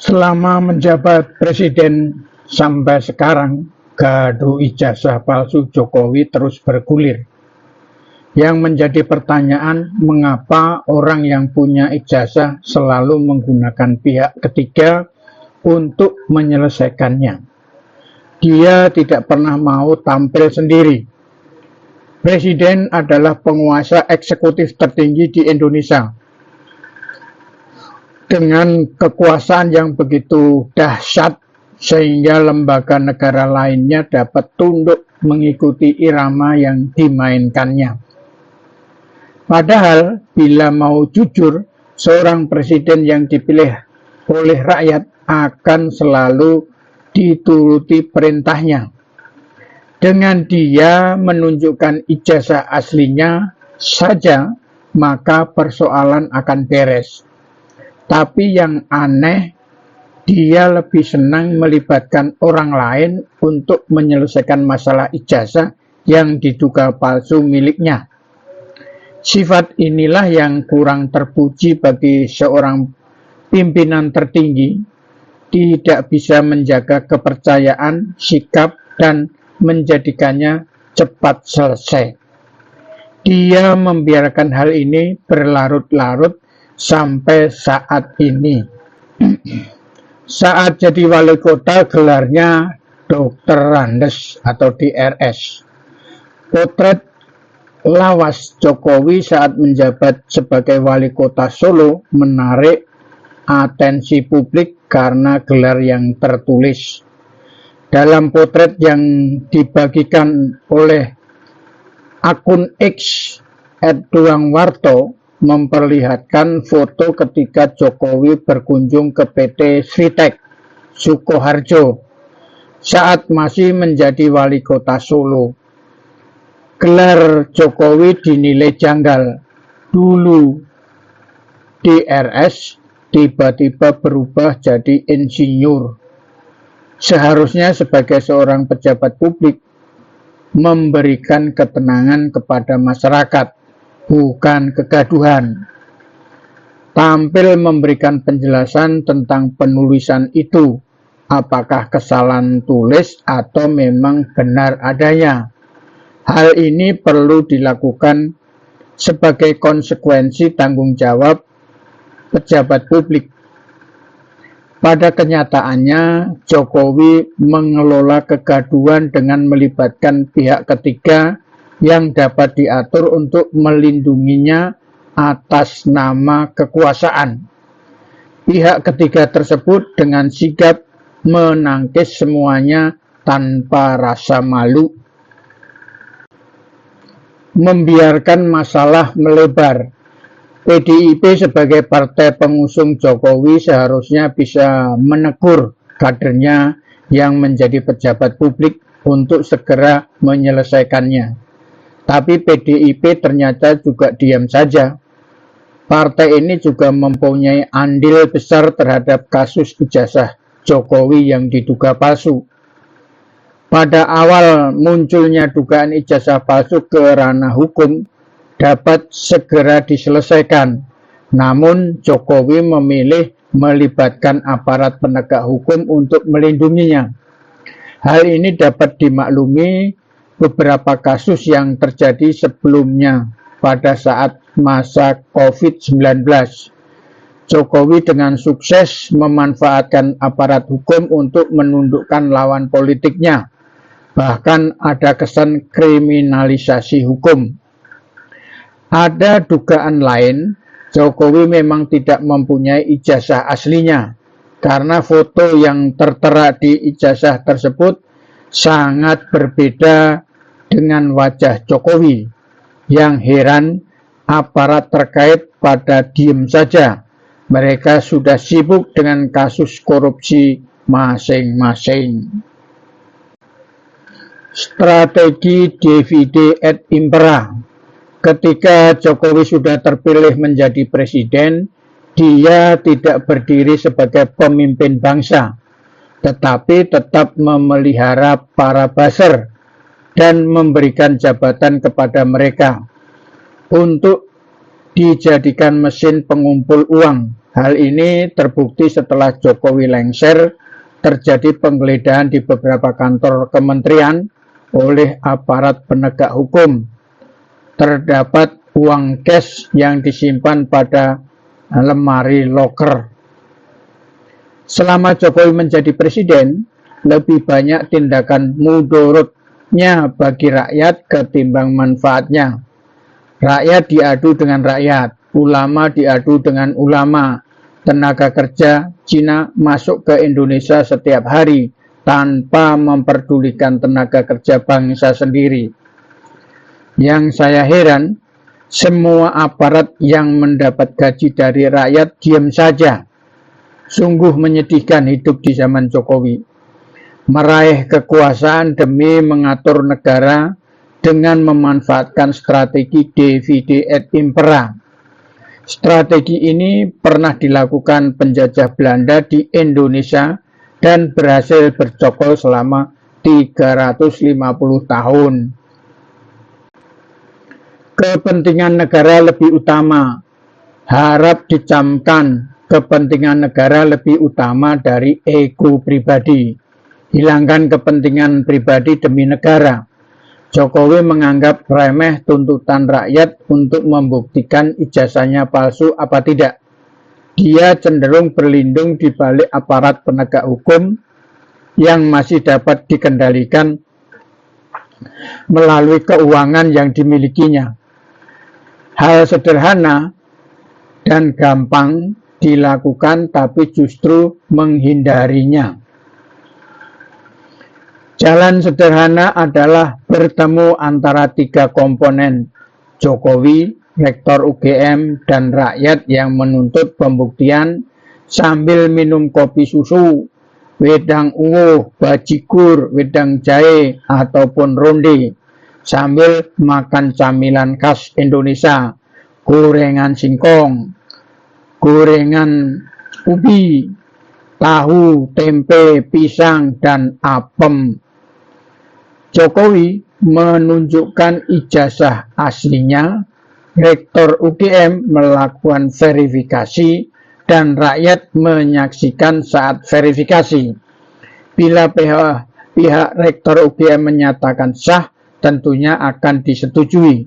Selama menjabat presiden sampai sekarang, gaduh ijazah palsu Jokowi terus bergulir. Yang menjadi pertanyaan, mengapa orang yang punya ijazah selalu menggunakan pihak ketiga untuk menyelesaikannya. Dia tidak pernah mau tampil sendiri. Presiden adalah penguasa eksekutif tertinggi di Indonesia. Dengan kekuasaan yang begitu dahsyat, sehingga lembaga negara lainnya dapat tunduk mengikuti irama yang dimainkannya. Padahal, bila mau jujur, seorang presiden yang dipilih oleh rakyat akan selalu dituruti perintahnya. Dengan dia menunjukkan ijazah aslinya saja, maka persoalan akan beres. Tapi yang aneh, dia lebih senang melibatkan orang lain untuk menyelesaikan masalah ijazah yang diduga palsu miliknya. Sifat inilah yang kurang terpuji bagi seorang pimpinan tertinggi, tidak bisa menjaga kepercayaan, sikap, dan menjadikannya cepat selesai. Dia membiarkan hal ini berlarut-larut sampai saat ini. Saat jadi wali kota, gelarnya Dr. Randes atau DRS. Potret lawas Jokowi saat menjabat sebagai wali kota Solo menarik atensi publik karena gelar yang tertulis. Dalam potret yang dibagikan oleh akun X @duangwarto memperlihatkan foto ketika Jokowi berkunjung ke PT Sritek Sukoharjo saat masih menjadi wali kota Solo. Gelar Jokowi dinilai janggal. Dulu DRS tiba-tiba berubah jadi insinyur. Seharusnya sebagai seorang pejabat publik memberikan ketenangan kepada masyarakat, bukan kegaduhan. Tampil memberikan penjelasan tentang penulisan itu, apakah kesalahan tulis atau memang benar adanya. Hal ini perlu dilakukan sebagai konsekuensi tanggung jawab pejabat publik. Pada kenyataannya, Jokowi mengelola kegaduhan dengan melibatkan pihak ketiga yang dapat diatur untuk melindunginya atas nama kekuasaan. Pihak ketiga tersebut dengan sigap menangkis semuanya tanpa rasa malu, membiarkan masalah melebar. PDIP sebagai partai pengusung Jokowi seharusnya bisa menegur kadernya yang menjadi pejabat publik untuk segera menyelesaikannya. Tapi PDIP ternyata juga diam saja. Partai ini juga mempunyai andil besar terhadap kasus ijazah Jokowi yang diduga palsu. Pada awal munculnya dugaan ijazah palsu ke ranah hukum dapat segera diselesaikan. Namun Jokowi memilih melibatkan aparat penegak hukum untuk melindunginya. Hal ini dapat dimaklumi beberapa kasus yang terjadi sebelumnya pada saat masa COVID-19. Jokowi dengan sukses memanfaatkan aparat hukum untuk menundukkan lawan politiknya. Bahkan ada kesan kriminalisasi hukum. Ada dugaan lain, Jokowi memang tidak mempunyai ijazah aslinya, karena foto yang tertera di ijazah tersebut sangat berbeda dengan wajah Jokowi. Yang heran, aparat terkait pada diem saja. Mereka sudah sibuk dengan kasus korupsi masing-masing. Strategi divide et impera. Ketika Jokowi sudah terpilih menjadi presiden, dia tidak berdiri sebagai pemimpin bangsa, tetapi tetap memelihara para buzzer dan memberikan jabatan kepada mereka untuk dijadikan mesin pengumpul uang Hal ini terbukti setelah Jokowi lengser, terjadi penggeledahan di beberapa kantor kementerian oleh aparat penegak hukum. Terdapat uang cash yang disimpan pada lemari loker. Selama Jokowi menjadi presiden, lebih banyak tindakan mudorotnya bagi rakyat ketimbang manfaatnya. Rakyat diadu dengan rakyat, ulama diadu dengan ulama. Tenaga kerja Cina masuk ke Indonesia setiap hari tanpa memperdulikan tenaga kerja bangsa sendiri. Yang saya heran, semua aparat yang mendapat gaji dari rakyat diam saja. Sungguh menyedihkan hidup di zaman Jokowi. Meraih kekuasaan demi mengatur negara dengan memanfaatkan strategi divide et impera. Strategi ini pernah dilakukan penjajah Belanda di Indonesia dan berhasil bercokol selama 350 tahun. Kepentingan negara lebih utama. Harap dicamkan, kepentingan negara lebih utama dari ego pribadi. Hilangkan kepentingan pribadi demi negara. Jokowi menganggap remeh tuntutan rakyat untuk membuktikan ijazahnya palsu apa tidak. Dia cenderung berlindung di balik aparat penegak hukum yang masih dapat dikendalikan melalui keuangan yang dimilikinya. Hal sederhana dan gampang dilakukan tapi justru menghindarinya. Jalan sederhana adalah bertemu antara tiga komponen, Jokowi, Rektor UGM, dan rakyat yang menuntut pembuktian sambil minum kopi susu, wedang ungu, bajigur, wedang jahe, ataupun ronde, sambil makan camilan khas Indonesia, gorengan singkong, gorengan ubi, tahu, tempe, pisang, dan apem. Jokowi menunjukkan ijazah aslinya, Rektor UGM melakukan verifikasi, dan rakyat menyaksikan saat verifikasi. Bila pihak Rektor UGM menyatakan sah, tentunya akan disetujui.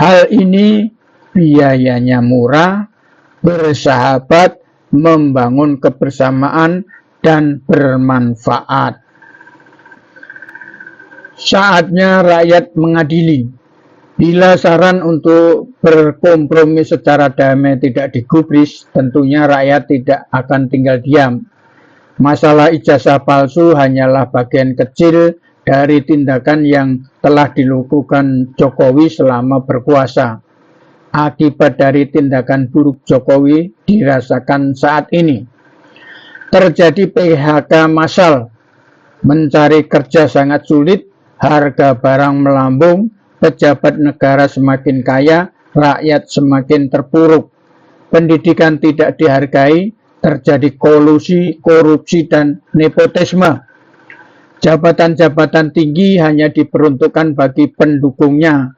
Hal ini biayanya murah, bersahabat, membangun kebersamaan, dan bermanfaat. Saatnya rakyat mengadili. Bila saran untuk berkompromi secara damai tidak digubris, tentunya rakyat tidak akan tinggal diam. Masalah ijazah palsu hanyalah bagian kecil dari tindakan yang telah dilakukan Jokowi selama berkuasa. Akibat dari tindakan buruk Jokowi dirasakan saat ini. Terjadi PHK massal, mencari kerja sangat sulit, harga barang melambung, pejabat negara semakin kaya, rakyat semakin terpuruk. Pendidikan tidak dihargai, terjadi kolusi, korupsi, dan nepotisme. Jabatan-jabatan tinggi hanya diperuntukkan bagi pendukungnya.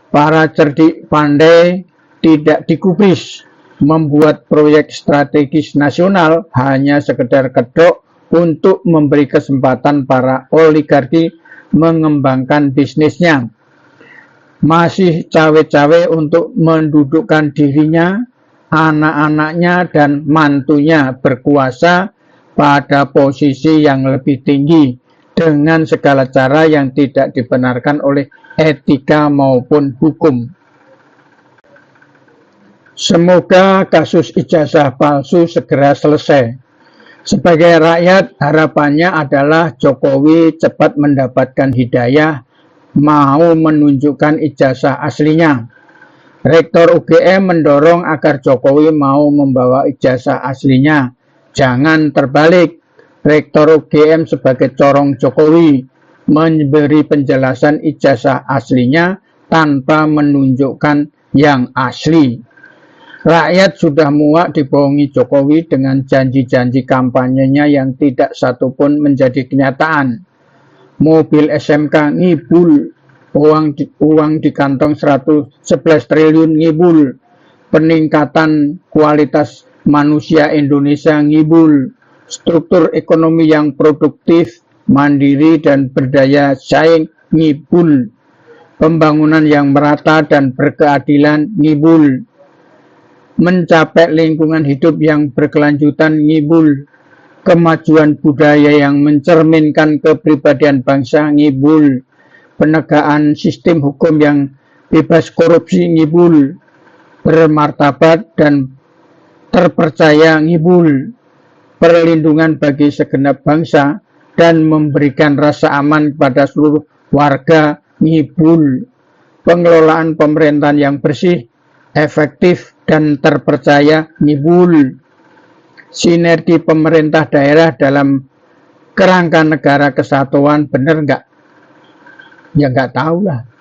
Para cerdik pandai tidak digubris. Membuat proyek strategis nasional hanya sekedar kedok untuk memberi kesempatan para oligarki mengembangkan bisnisnya. Masih cawe-cawe untuk mendudukkan dirinya, anak-anaknya, dan mantunya berkuasa pada posisi yang lebih tinggi dengan segala cara yang tidak dibenarkan oleh etika maupun hukum. Semoga kasus ijazah palsu segera selesai. Sebagai rakyat, harapannya adalah Jokowi cepat mendapatkan hidayah, mau menunjukkan ijazah aslinya. Rektor UGM mendorong agar Jokowi mau membawa ijazah aslinya. Jangan terbalik. Rektor UGM sebagai corong Jokowi memberi penjelasan ijazah aslinya tanpa menunjukkan yang asli. Rakyat sudah muak dibohongi Jokowi dengan janji-janji kampanyenya yang tidak satupun menjadi kenyataan. Mobil SMK ngibul, uang di kantong 111 triliun ngibul, peningkatan kualitas manusia Indonesia ngibul, struktur ekonomi yang produktif, mandiri dan berdaya saing ngibul, pembangunan yang merata dan berkeadilan ngibul, mencapai lingkungan hidup yang berkelanjutan ngibul, kemajuan budaya yang mencerminkan kepribadian bangsa ngibul, penegakan sistem hukum yang bebas korupsi ngibul, bermartabat dan terpercaya ngibul, perlindungan bagi segenap bangsa dan memberikan rasa aman kepada seluruh warga ngibul, pengelolaan pemerintahan yang bersih, efektif dan terpercaya ngibul, sinergi pemerintah daerah dalam kerangka negara kesatuan, bener nggak? Ya nggak tahu lah.